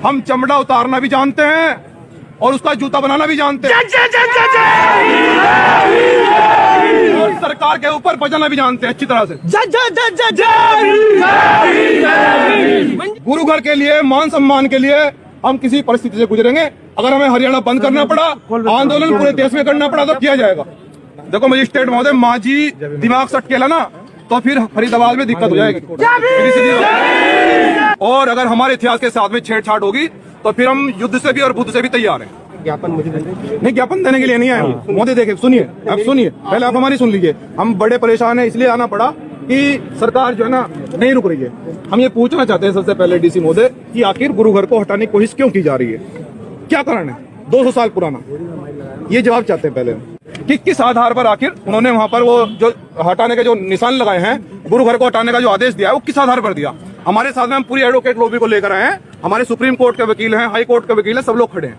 हम चमड़ा उतारना भी जानते हैं और उसका जूता बनाना भी जानते हैं और सरकार के ऊपर बजाना भी जानते हैं अच्छी तरह से। गुरु घर के लिए, मान सम्मान के लिए हम किसी परिस्थिति से गुजरेंगे। अगर हमें हरियाणा बंद करना पड़ा, आंदोलन पूरे देश में करना पड़ा तो किया जाएगा। देखो मजिस्ट्रेट महोदय, मांझी दिमाग सटकेला ना तो फिर फरीदाबाद में दिक्कत हो जाएगी। और अगर हमारे इतिहास के साथ में छेड़छाड़ होगी तो फिर हम युद्ध से भी और बुद्ध से भी तैयार हैं। ज्ञापन मुझे नहीं, ज्ञापन देने के लिए नहीं आए मोदी। देखिए, सुनिए, आप सुनिए, पहले आप हमारी सुन लीजिए। हम बड़े परेशान हैं, इसलिए आना पड़ा कि सरकार जो है ना नहीं रुक रही है। हम ये पूछना चाहते हैं सबसे पहले डीसी महोदय कि आखिर गुरु घर को हटाने की कोशिश क्यों की जा रही है, क्या कारण है? 200 साल पुराना, ये जवाब चाहते हैं पहले कि किस आधार पर आखिर उन्होंने वहां पर वो जो हटाने के जो निशान लगाए हैं, गुरु घर को हटाने का जो आदेश दिया है, वो किस आधार पर दिया? हमारे साथ में हम पूरी एडवोकेट लॉबी को लेकर आए हैं, हमारे सुप्रीम कोर्ट के वकील हैं, हाई कोर्ट के वकील हैं, सब लोग खड़े हैं।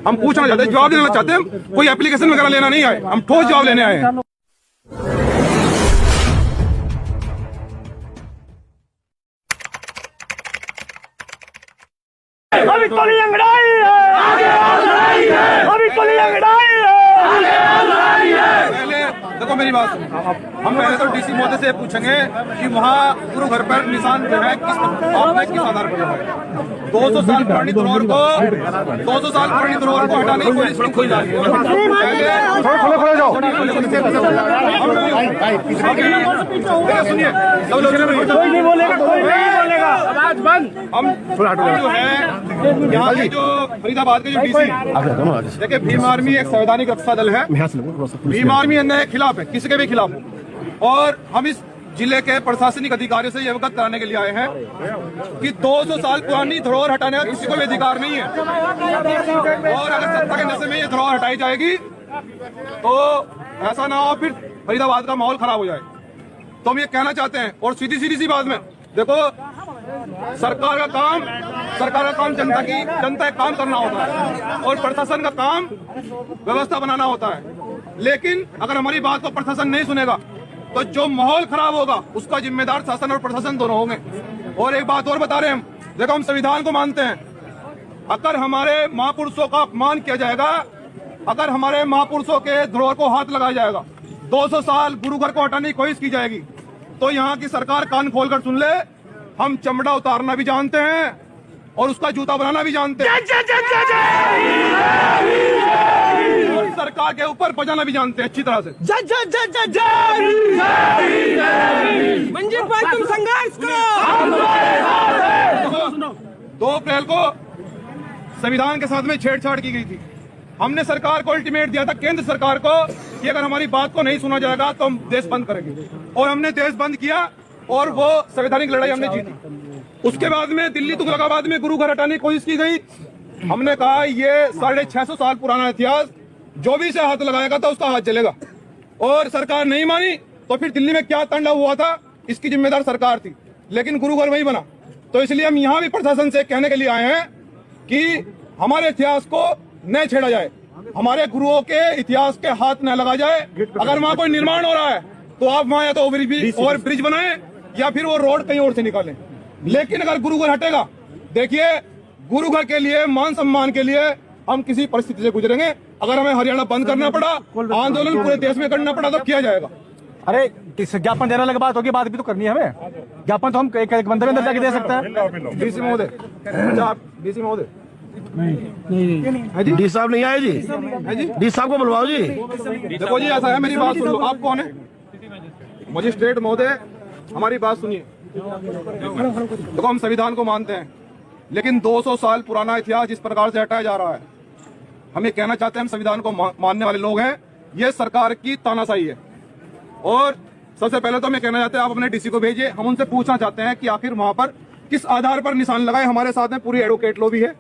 हम पूछना चाहते हैं, जवाब देना चाहते हैं। कोई एप्लीकेशन वगैरह लेना नहीं आए, हम ठोस जवाब लेने आए हैं। अभी तो लंगड़ाई है, अभी तो लंगड़ाई है। पहले देखो मेरी बात सुनो। हम पहले तो डीसी महोदय से पूछेंगे कि वहाँ गुरु घर पर निशान जो है किस आधार पर लगाया? 200 साल पुरानी धरोहर को 200 साल पुरानी धरोहर को हटाने की कोशिश की जा रही है। सुनिए, कोई नहीं बोलेगा, कोई नहीं बोलेगा, आवाज बंद। हम जो है यहाँ के जो फरीदाबाद के जो डीसी, देखिए भीम आर्मी एक संवैधानिक रक्षा दल है। भीम आर्मी अन्याय के खिलाफ है, किसी के भी खिलाफ है। और हम इस जिले के प्रशासनिक अधिकारियों से ये अवगत कराने के लिए आए हैं कि 200 साल पुरानी धरोहर हटाने का किसी को भी अधिकार नहीं है। और अगर सत्ता के नशे में ये धरोहर हटाई जाएगी तो ऐसा ना हो फिर फरीदाबाद का माहौल खराब हो जाए। तो हम ये कहना चाहते हैं। और सीधी सी बात में देखो, सरकार का काम जनता का काम करना होता है और प्रशासन का काम व्यवस्था बनाना होता है। लेकिन अगर हमारी बात को प्रशासन नहीं सुनेगा तो जो माहौल खराब होगा उसका जिम्मेदार शासन और प्रशासन दोनों होंगे। और एक बात और बता रहे हैं हम, देखो हम संविधान को मानते हैं। अगर हमारे महापुरुषों का अपमान किया जाएगा, अगर हमारे महापुरुषों के धरोहर को हाथ लगाया जाएगा, 200 साल गुरु घर को हटाने की कोशिश की जाएगी, तो यहाँ की सरकार कान खोलकर सुन ले, हम चमड़ा उतारना भी जानते हैं और उसका जूता बनाना भी जानते हैं और सरकार के ऊपर बजाना भी जानते हैं अच्छी तरह से। मंजीत भाई, तुम संघर्ष करो। 2 अप्रैल को संविधान के साथ में छेड़छाड़ की गई थी। हमने सरकार को अल्टीमेट दिया था, केंद्र सरकार को, कि अगर हमारी बात को नहीं सुना जाएगा तो हम देश बंद करेंगे। और हमने देश बंद किया और वो संवैधानिक लड़ाई हमने जीती। उसके बाद में दिल्ली तुगलकाबाद में गुरु घर हटाने की कोशिश की गई। हमने कहा ये 650 साल पुराना इतिहास, जो भी इसे हाथ लगाएगा तो उसका हाथ जलेगा। और सरकार नहीं मानी तो फिर दिल्ली में क्या तांडव हुआ था, इसकी जिम्मेदार सरकार थी। लेकिन गुरु घर वही बना। तो इसलिए हम यहाँ भी प्रशासन से कहने के लिए आए हैं कि हमारे इतिहास को न छेड़ा जाए, हमारे गुरुओं के इतिहास के हाथ न लगा जाए। अगर वहाँ कोई निर्माण हो रहा है तो आप वहाँ या तो ओवर ब्रिज बनाएं या फिर वो रोड कहीं और से निकालें। लेकिन अगर गुरु घर हटेगा, देखिए गुरु घर के लिए, मान सम्मान के लिए हम किसी परिस्थिति से गुजरेंगे। अगर हमें हरियाणा बंद करना पड़ा, आंदोलन पूरे देश में करना पड़ा तो किया जाएगा। अरे ज्ञापन देने वाली बात होगी, बात भी तो करनी है हमें। ज्ञापन तो हम एक बंदे में अंदर जाके दे सकते हैं। डीसी महोदय, डीसी महोदय, डी साहब नहीं आए जी, डी साहब को बुलवाओ जी। देखो जी, ऐसा है, मेरी बात सुन लो। आप कौन है? मजिस्ट्रेट महोदय, हमारी बात सुनिए। देखो हम संविधान को मानते हैं, लेकिन 200 साल पुराना इतिहास जिस प्रकार से हटाया जा रहा है, हम ये कहना चाहते हैं, हम संविधान को मानने वाले लोग हैं, ये सरकार की तानाशाही है। और सबसे पहले तो हम ये कहना चाहते हैं, आप अपने डीसी को भेजिए। हम उनसे पूछना चाहते हैं कि आखिर वहां पर किस आधार पर निशान लगाए। हमारे साथ में पूरी एडवोकेट लॉबी है।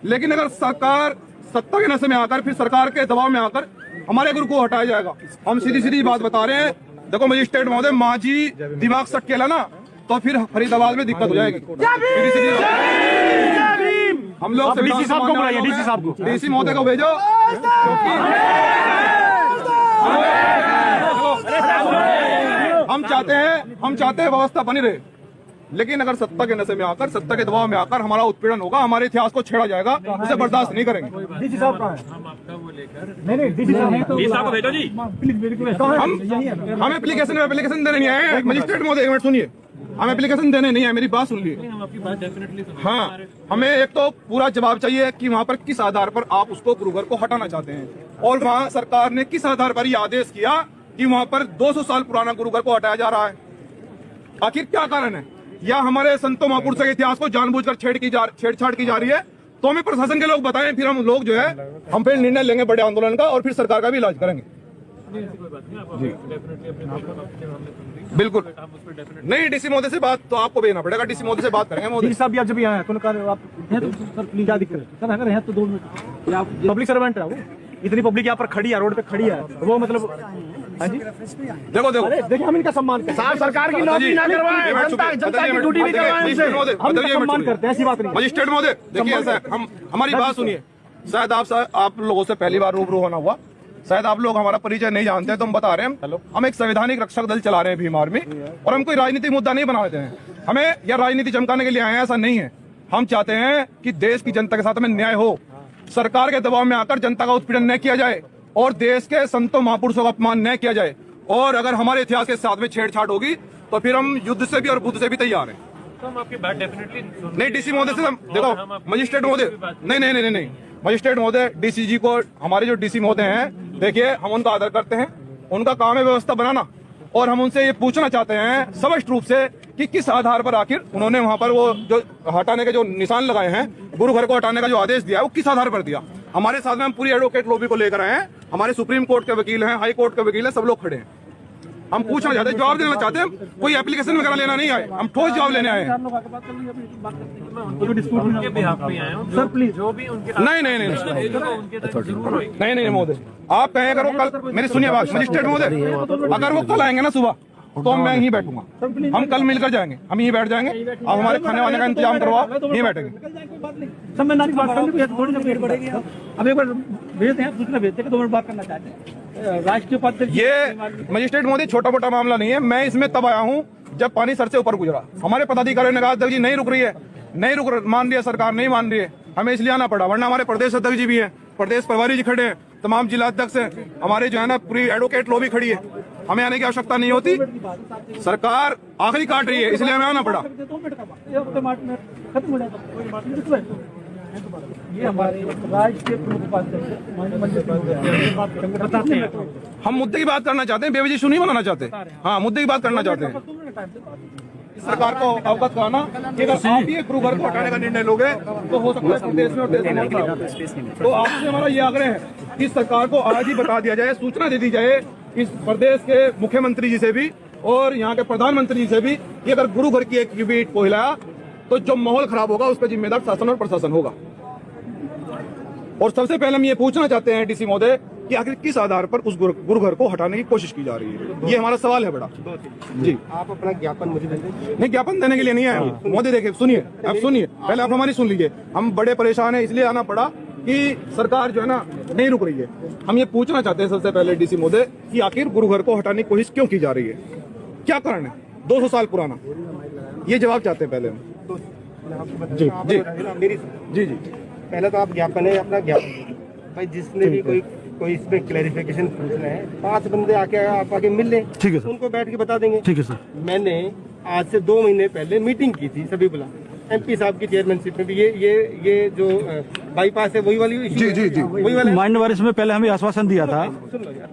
लेकिन अगर सरकार सत्ता के नशे में आकर, फिर सरकार के दबाव में आकर हमारे गुरु को हटाया जाएगा। हम सीधी बात बता रहे हैं। देखो मजिस्ट्रेट महोदय, मांझी दिमाग सटकेला ना तो फिर फरीदाबाद में दिक्कत हो जाएगी। हम लोग डीसी साहब को बुलाइए, डीसी साहब को, डीसी महोदय को भेजो। हम चाहते हैं व्यवस्था बनी रहे। लेकिन अगर सत्ता के नशे में आकर, सत्ता के दबाव में आकर हमारा उत्पीड़न होगा, हमारे इतिहास को छेड़ा जाएगा, उसे बर्दाश्त नहीं करेंगे। डीसी साहब कहाँ है? नहीं डीसी साहब को भेजो जी, प्लीज। हम एप्लीकेशन देने नहीं आए हैं मजिस्ट्रेट महोदय, एक मिनट सुनिए, हम एप्लीकेशन देने नहीं आए, मेरी बात सुन लीजिए। हाँ, हमें एक तो पूरा जवाब चाहिए कि वहाँ पर किस आधार पर आप उसको गुरुघर को हटाना चाहते हैं, और वहाँ सरकार ने किस आधार पर यह आदेश किया कि वहाँ पर 200 साल पुराना गुरुघर को हटाया जा रहा है। आखिर क्या कारण है? या हमारे संतों महापुरुषों के इतिहास को जानबूझकर छेड़छाड़ की जा रही है? तो हमें प्रशासन के लोग बताएं, फिर हम लोग जो है हम फिर निर्णय लेंगे बड़े आंदोलन का, और फिर सरकार का भी इलाज करेंगे। जी बिल्कुल नहीं, डीसी महोदय से बात तो आपको भेजना पड़ेगा, डीसी महोदय से बात करेंगे। मोदी साहब भी आप जब यहाँ हैं तो आप सर प्लीज क्या दिक्कत है सर? अगर है तो 2 मिनट, आप पब्लिक सर्वेंट है, वो इतनी पब्लिक यहाँ पर खड़ी है, रोड पे खड़ी है, वो मतलब हाँ जी देखो देखिए हम इनका सम्मान करते हैं, सरकार की नौकरी ना करवाएं, जनता की ड्यूटी भी करवाएं, हम सम्मान करते हैं, ऐसी बात नहीं। मजिस्ट्रेट महोदय देखिए, ऐसा हम हमारी बात सुनिए, शायद आप लोगों से पहली बार रूबरू होना हुआ, शायद आप लोग हमारा परिचय नहीं जानते हैं, तो हम बता रहे हैं हम एक संवैधानिक रक्षक दल चला रहे हैं भीम आर्मी, और हम कोई राजनीतिक मुद्दा नहीं बनाते हैं, हमें यह राजनीति चमकाने के लिए आए हैं, ऐसा नहीं है। हम चाहते हैं कि देश की जनता के साथ हमें न्याय हो, सरकार के दबाव में आकर जनता का उत्पीड़न न किया जाए, और देश के संतों महापुरुषों का अपमान न किया जाए, और अगर हमारे इतिहास के साथ में छेड़छाड़ होगी तो फिर हम युद्ध से भी और बुद्ध से भी तैयार हैं। तो हम आपकी बात डेफिनेटली नहीं, डीसी महोदय से देखो, मजिस्ट्रेट महोदय नहीं, मजिस्ट्रेट महोदय, डीसीजी को, हमारे जो डीसी महोदय हैं, देखिए हम उनका आदर करते हैं, उनका काम है व्यवस्था बनाना, और हम उनसे ये पूछना चाहते हैं स्पष्ट रूप से कि किस आधार पर आखिर उन्होंने वहां पर वो जो हटाने के जो निशान लगाए हैं, गुरुघर को हटाने का जो आदेश दिया है, वो किस आधार पर दिया। हमारे साथ में हम पूरी एडवोकेट लॉबी को लेकर आए हैं, हमारे सुप्रीम कोर्ट के वकील हैं, हाई कोर्ट के वकील हैं, सब लोग खड़े हैं। हम पूछना चाहते हैं, जवाब देना चाहते हैं, कोई एप्लीकेशन वगैरह लेना नहीं आए, हम ठोस जवाब लेने आए हैं। सर प्लीज जो भी नहीं महोदय, आप कहें अगर वो कल, मेरी सुनिए बात मजिस्ट्रेट महोदय, अगर वो कल आएंगे ना सुबह, तो मैं यहीं बैठूंगा, हम कल मिलकर जाएंगे, हम यहीं बैठ जाएंगे, आप हमारे खाने वाने का इंतजाम करवाओ, यहीं बैठेंगे। संवैधानिक बात करनी है, थोड़ी ना पेट बढ़ेगी। अब एक बार भेजते हैं, दूसरा भेजते हैं, 2 मिनट बात करना चाहते हैं। राष्ट्रीय उपाध्यक्ष, ये मजिस्ट्रेट मोदी छोटा मोटा मामला नहीं है, मैं इसमें तब आया हूँ जब पानी सर से ऊपर गुजरा। हमारे पदाधिकारियों ने कहा अध्यक्ष जी नहीं रुक रही है, मान रही है सरकार, नहीं मान रही है, हमें इसलिए आना पड़ा, वरना हमारे प्रदेश अध्यक्ष जी भी हैं, प्रदेश प्रभारी जी खड़े हैं, तमाम जिला अध्यक्ष हैं, हमारे जो है ना पूरी एडवोकेट लॉबी खड़ी है, हमें आने की आवश्यकता नहीं होती, सरकार आखिरी काट रही है, इसलिए हमें आना पड़ा। ये हमारे राष्ट्रीय प्रमुख बताते हैं, हम मुद्दे की बात करना चाहते हैं, बेवजह इशू नहीं बनाना चाहते, हाँ मुद्दे की बात करना चाहते हैं। सरकार को अवगत कराना कि अगर आप ये गुरुघर को हटाने का निर्णय लोगे तो हो सकता है प्रदेश में और देश में। तो आपसे हमारा ये आग्रह है कि सरकार को आज ही बता दिया जाए, सूचना दे दी जाए इस प्रदेश के मुख्यमंत्री जी से भी और यहाँ के प्रधानमंत्री जी से भी कि अगर गुरुघर की एक ईंट को हिलाया तो जो माहौल खराब होगा उसका जिम्मेदार शासन और प्रशासन होगा। और सबसे पहले हम ये पूछना चाहते हैं डीसी महोदय कि आखिर किस आधार पर उस गुरुघर को हटाने की कोशिश की जा रही है, ये हमारा सवाल है बड़ा। जी आप अपना ज्ञापन मुझे दे दें। नहीं, ज्ञापन देने के लिए नहीं आए मोदी, देखिए सुनिए, आप सुनिए, पहले आप हमारी सुन लीजिए। हम बड़े परेशान हैं, इसलिए आना पड़ा कि सरकार जो है ना नहीं रुक रही है। हम ये पूछना चाहते हैं सबसे पहले डीसी महोदय कि आखिर गुरुघर को हटाने की कोशिश क्यों की जा रही है, क्या कारण है, 200 साल पुराना, ये जवाब चाहते हैं पहले हम। जी जी मेरी जी जी पहले तो आप ज्ञापन है अपना ज्ञापन भाई, जिसने भी कोई इसमें क्लैरिफिकेशन पूछना है 5 बंदे आप आके मिल लें, ठीक है सर, उनको बैठ के बता देंगे। ठीक है सर। मैंने आज से 2 महीने पहले मीटिंग की थी, सभी बुला, एमपी साहब की चेयरमैनशिप में भी ये जो बाईपास है वही वाली जी जी जी वही वाला माइंड वारिस में पहले हमें आश्वासन दिया था। सुन लो यार,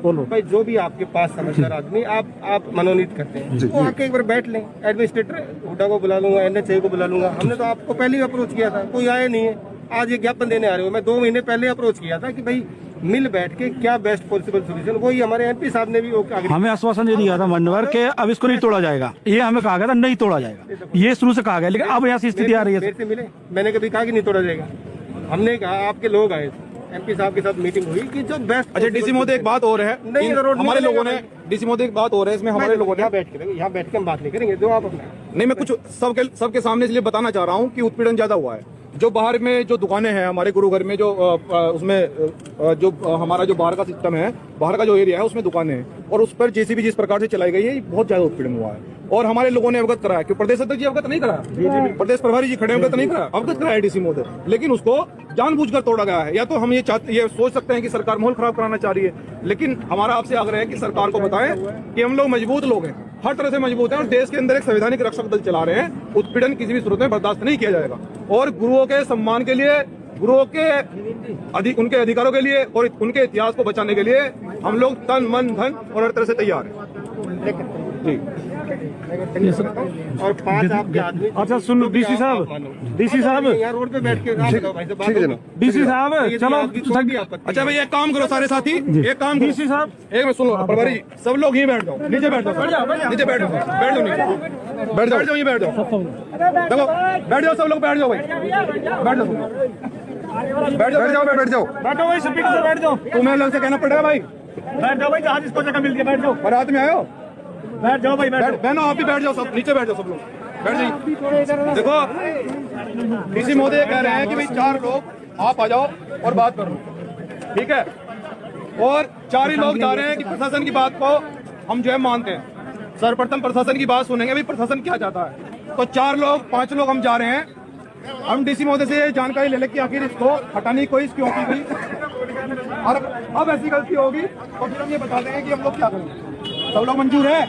बोलो भाई जो भी आपके पास समझदार आदमी आप मनोनीत करते हैं तो आके एक बार बैठ लें। एडमिनिस्ट्रेटर हुडा को बुला लूंगा, NHA को बुला लूंगा। हमने तो आपको पहले ही अप्रोच किया था, कोई आया नहीं है, आज ये ज्ञापन देने आ रहे हो। मैं 2 महीने पहले अप्रोच किया था कि भाई मिल बैठ के क्या बेस्ट पॉसिबल सोल्यूशन, वही हमारे MP साहब ने भी हमें आश्वासन ये दिया था मान्यवर के अब इसको नहीं तोड़ा जाएगा, ये हमें कहा गया था नहीं तोड़ा जाएगा, ये शुरू से कहा गया, लेकिन अब यहाँ से स्थिति आ रही है। मेरे से मिले, मैंने कभी कहा कि नहीं तोड़ा जाएगा। हमने कहा आपके लोग आए, MP साहब के साथ मीटिंग हुई कि जो बेस्ट। अच्छा डीसी महोदय एक बात और है, नहीं हमारे लोगों ने, डीसी महोदय एक बात और है इसमें, हमारे लोगों ने यहाँ बैठ के हम बात नहीं करेंगे, जो आप अपना नहीं, मैं कुछ सबके सामने इसलिए बताना चाह रहा हूँ कि उत्पीड़न ज्यादा हुआ है। जो बाहर में जो दुकानें हैं हमारे गुरुघर में, जो उसमें जो हमारा जो बाहर का सिस्टम है, बाहर का जो एरिया है उसमें दुकानें हैं और उस पर JCB जिस प्रकार से चलाई गई है, बहुत ज्यादा उत्पीड़न हुआ है। और हमारे लोगों ने अवगत कराया कि प्रदेश अध्यक्ष जी अवगत नहीं कराया, प्रदेश प्रभारी जी खड़े अवगत नहीं कराया, अवगत कराया डीसी महोदय, लेकिन उसको जानबूझकर तोड़ा गया है। या तो हम ये सोच सकते हैं कि सरकार माहौल खराब कराना चाह रही है, लेकिन हमारा आपसे आग्रह है कि सरकार को बताएं कि हम लोग मजबूत लोग हैं, हर तरह से मजबूत हैं और देश के अंदर एक संवैधानिक रक्षक दल चला रहे हैं। उत्पीड़न किसी भी सूरत में बर्दाश्त नहीं किया जाएगा और गुरुओं के सम्मान के लिए, गुरुओं के उनके अधिकारों के लिए और उनके इतिहास को बचाने के लिए हम लोग तन मन धन और हर तरह से तैयार हैं। ठीक। और 5 आपके आदमी। अच्छा सुन डीसी साहब, डीसी साहब यहाँ रोड पे बैठ के डीसी साहब चलो। अच्छा भाई एक काम करो सारे साथी, एक काम करो डीसी साहब एक मिनट सुनो प्रभारी जी, सब लोग यहीं बैठ जाओ, नीचे बैठ जाओ, नीचे बैठ जाओ, बैठ जाओ, नीचे बैठ जाओ, यहीं बैठ जाओ, देखो बैठ जाओ, सब लोग बैठ जाओ भाई, बैठ जाओ, बैठ जाओ, बैठ जाओ, बैठो भाई, स्पीकर से बैठ जाओ, तुम्हें लोग से कहना पड़ेगा भाई, बैठ जाओ भाई, जहाँ जिसको जगह मिल गई बैठ जाओ, बारात में आयो, बैठ जाओ भाई, बैठ बहनों आप भी बैठ जाओ, सब नीचे बैठ जाओ, सब लोग बैठ जाइए। देखो डीसी महोदय कह रहे हैं कि भाई 4 लोग आप आ जाओ और बात करो, ठीक है, और 4 ही लोग जा रहे हैं कि प्रशासन की बात को हम जो है मानते हैं। सर्वप्रथम प्रशासन की बात सुनेंगे भाई प्रशासन क्या चाहता है। तो 4 लोग 5 लोग हम जा रहे हैं, हम डीसी महोदय से जानकारी ले लें कि आखिर इसको हटाने की कोई क्यों की गई, और अब ऐसी गलती होगी तो फिर हम ये बता देंगे कि हम लोग क्या करेंगे। सब लोग मंजूर है?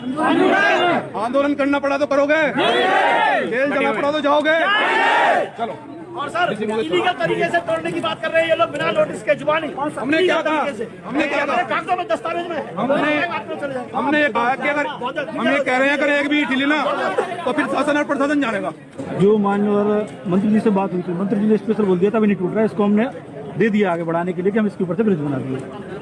आंदोलन करना पड़ा तो करोगे, जेल जाना पड़ा तो जाओगे, चलो। और सर इलीगल तरीके से तोड़ने की बात कर रहे हैं ये लोग बिना नोटिस के जुबानी। हमने क्या कहा? हमने क्या कहा? कागजों में दस्तावेज में हमने ये कहा कि अगर हम ये कह रहे हैं अगर एक भी ढीली ना तो फिर शासन और प्रशासन जानेगा। जो माननीय मंत्री जी से बात हुई थी, मंत्री जी ने स्पेशल बोल दिया था अभी नहीं टूट रहा है, इसको हमने दे दिया आगे बढ़ाने के लिए कि हम इसके ऊपर से ब्रिज बना दिए।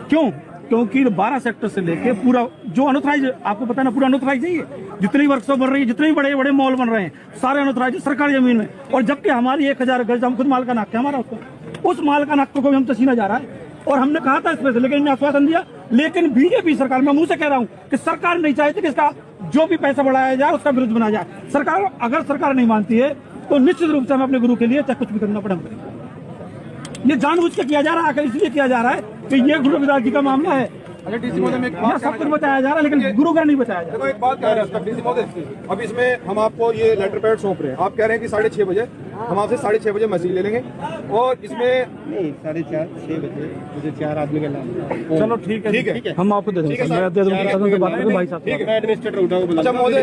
क्यों? क्योंकि 12 सेक्टर से लेके पूरा जो अनऑथराइज, आपको पता है ना, पूरा अनऑथराइज है ये, जितनी वर्कशॉप बन रही है, जितने बड़े बड़े मॉल बन रहे हैं, सारे अनऑथराइज सरकारी जमीन में। और जबकि हमारी 1000 गज हम खुद माल का नाक है हमारा, उसको उस माल का नाक को भी हम तसीना जा रहा है। और हमने कहा था इसमें से, लेकिन इन्हें आश्वासन दिया। लेकिन बीजेपी सरकार, मैं मुंह से कह रहा हूँ कि सरकार नहीं चाहती कि इसका जो भी पैसा बढ़ाया जाए उसका विरोध बना जाए। सरकार अगर सरकार नहीं मानती है तो निश्चित रूप से हम अपने गुरु के लिए चाहे कुछ भी करना पड़े हम करेंगे। ये जानबूझ के किया जा रहा है, आखिर इसलिए किया जा रहा है कि ये गुरु रविदास जी का मामला है। अच्छा डीसी महोदय में एक यहाँ बात सब कुछ बताया जा रहा है लेकिन गुरु का नहीं बताया जा रहा। देखो एक बात कह रहे हैं डीसी महोदय, अब इसमें हम आपको ये लेटर पैड सौंप रहे हैं, आप कह रहे हैं कि 6:30 बजे हम आपसे 6:30 बजे मसीह ले लेंगे और इसमें नहीं 4:30 6 बजे मुझे 4 आदमी का नाम। चलो ठीक है, ठीक है, हम आपको दे देंगे, मैं दे दूंगा बात करेंगे भाई साहब। ठीक है, मैं एडमिनिस्ट्रेटर उठाओ बुला। अच्छा महोदय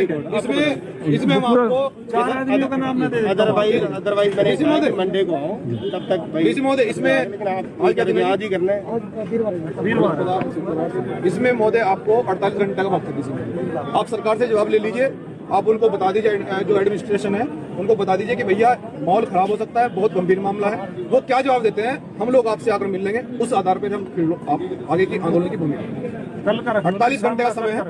इसमें हम आपको 4 आदमियों का नाम मैं दे देता हूं। अदरवाइज मैंने कहा कि मंडे को आओ, तब तक भाई डीसी महोदय इसमें आज क्या दिन आज ही करना है। इसमें महोदय आपको 48 घंटे का वक्त है डीसी महोदय। आप सरकार से जवाब ले लीजिए, आप उनको बता दीजिए, जो एडमिनिस्ट्रेशन है उनको बता दीजिए कि भैया माहौल खराब हो सकता है, बहुत गंभीर मामला है। वो क्या जवाब देते हैं हम लोग आपसे आकर मिल लेंगे, उस आधार पर हम फिर आप आगे की आंदोलन की भूमिका। कल का 48 घंटे का समय है,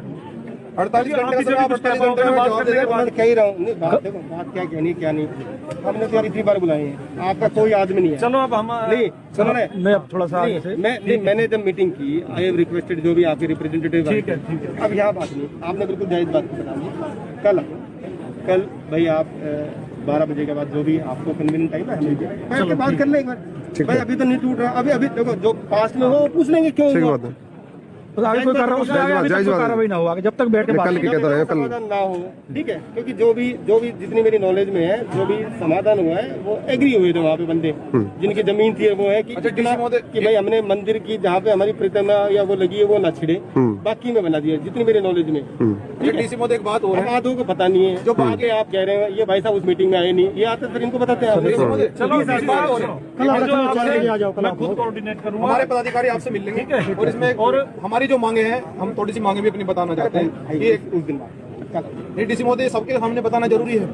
48 घंटे का समय, आप 48 घंटे में जवाब दे दें। मैं कह ही रहा हूँ, नहीं बात देखो, बात क्या कहनी क्या नहीं, हमने तो यार इतनी बार बुलाए हैं, आपका कोई आदमी नहीं है। चलो अब हम नहीं सुनो ना, मैं अब थोड़ा सा आगे से मैंने जब मीटिंग की, आई हैव रिक्वेस्टेड जो भी आपके रिप्रेजेंटेटिव। ठीक है, ठीक है। अब यहाँ बात नहीं, आपने बिल्कुल जायज बात बता दी। कल भाई आप 12 बजे के बाद जो भी आपको कन्वीनियंट टाइम है हमें बैठ के बात कर लें एक बार। भाई अभी तो नहीं टूट रहा, अभी देखो जो पास में हो वो पूछ लेंगे क्यों हुआ। आगे कोई कार्रवाई ना हो, आगे जब तक बैठ के समाधान ना हो, ठीक है, क्योंकि जो भी जितनी मेरी नॉलेज में है, जो भी समाधान हुआ है वो एग्री हुए थे वहाँ पे बंदे जिनकी जमीन थी, वो है कि कि भाई हमने मंदिर की जहाँ पे हमारी प्रतिमा या वो लगी है वो ना छिड़े, बाकी में बना दिया, जितनी मेरी नॉलेज में। डीसी महोदय एक बात हो रहा है, बातों को पता नहीं है, जो आगे आप कह रहे हैं ये भाई साहब उस मीटिंग में आए नहीं, ये आते फिर इनको बताते हैं। चलो आ जाओ, मैं खुद कोऑर्डिनेट करूंगा। हमारे पदाधिकारी आपसे मिल लेंगे और इसमें और हमारी जो मांगे हैं, हम थोड़ी सी मांगे भी अपनी बताना चाहते हैं कि उस दिन बाद डीसी महोदय सबके सामने बताना जरूरी है।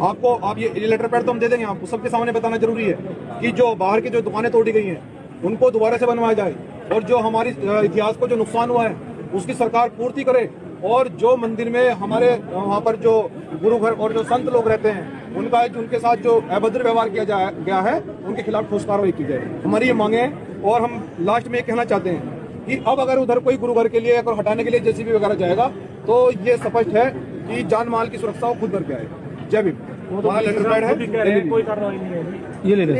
आपको आप ये लेटर पैड तो हम दे देंगे, आपको सबके सामने बताना जरूरी है कि जो बाहर की जो दुकानें तोड़ी गई हैं उनको दोबारा से बनवाया जाए और जो हमारी इतिहास को जो नुकसान हुआ है उसकी सरकार पूर्ति करे और जो मंदिर में हमारे वहाँ पर जो गुरु घर और जो संत लोग रहते हैं उनके साथ जो अभद्र व्यवहार किया गया है उनके खिलाफ ठोस कार्रवाई की जाए। हमारी ये मांगे हैं और हम लास्ट में ये कहना चाहते हैं कि अब अगर उधर कोई गुरु घर के लिए अगर हटाने के लिए जेसीबी वगैरह जाएगा तो ये स्पष्ट है कि जान माल की सुरक्षा वो खुद करके आएगा। जय भीम। वहाँ लेटर पैड है, कोई कार्रवाई नहीं है। ये ले लें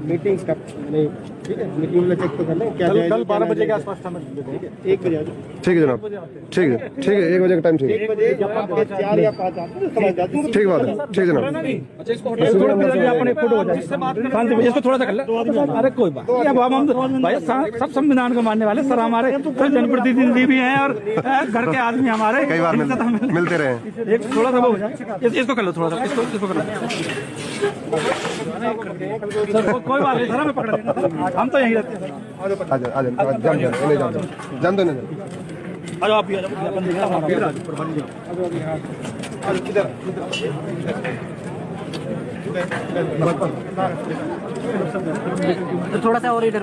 मीटिंग स्टॉप नहीं, ठीक है, मीटिंग में चेक तो कर लें क्या जाएगा। कल 12 बजे के आसपास समय दे देंगे। 1 बजे आ जाओ। ठीक है जनाब, ठीक है 1 बजे का टाइम ठीक है। 1 बजे जब आप 4 या 5 आते हैं समझ जाते हैं। ठीक बात है, ठीक है जनाब। अपने फोटो हो जाए शांति से, इसको थोड़ा सा कर ले। अरे कोई बात नहीं, अब हम भाई सब संविधान को मानने वाले सर, हमारे जनप्रतिनिधि भी हैं और घर के आदमी हमारे कई बार मिलते रहे। एक थोड़ा सा वो हो जाए, इसको कर लो थोड़ा सा, इसको कर लो सर। कोई बात नहीं सर, हमें पकड़ लेना, हम तो यहीं रहते हैं। आ जाओ जान दो नहीं आ जाओ आप भी आ जाओ, अपन देख रहे हैं थोड़ा सा और इधर।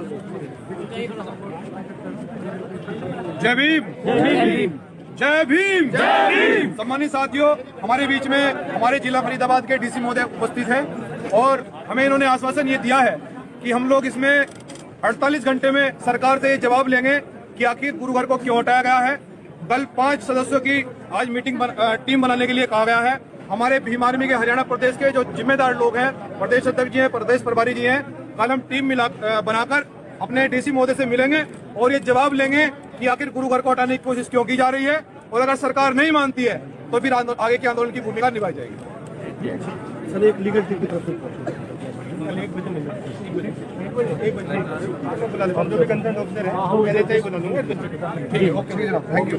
जय भीम, जय भीम, जय भीम, जय भीम। सम्मानित साथियों, हमारे बीच में हमारे जिला फरीदाबाद के डीसी महोदय उपस्थित हैं और हमें इन्होंने आश्वासन ये दिया है कि हम लोग इसमें 48 घंटे में सरकार से ये जवाब लेंगे कि आखिर गुरु घर को क्यों हटाया गया है। कल 5 सदस्यों की आज टीम बनाने के लिए कहा गया है। हमारे भीम आर्मी के हरियाणा प्रदेश के जो जिम्मेदार लोग हैं, प्रदेश अध्यक्ष जी हैं, प्रदेश प्रभारी जी हैं, कल हम टीम बनाकर अपने डीसी महोदय से मिलेंगे और ये जवाब लेंगे कि आखिर गुरु घर को हटाने की कोशिश क्यों की जा रही है और अगर सरकार नहीं मानती है तो फिर आगे के आंदोलन की भूमिका निभाई जाएगी। सर एक लीगल टीम की तरफ से 1 बजे आपको बुला लेंगे। हम जो भी कंसर्न ऑफिसर है वो NHI बुला लूंगा। ठीक है, ओके जनाब, थैंक यू।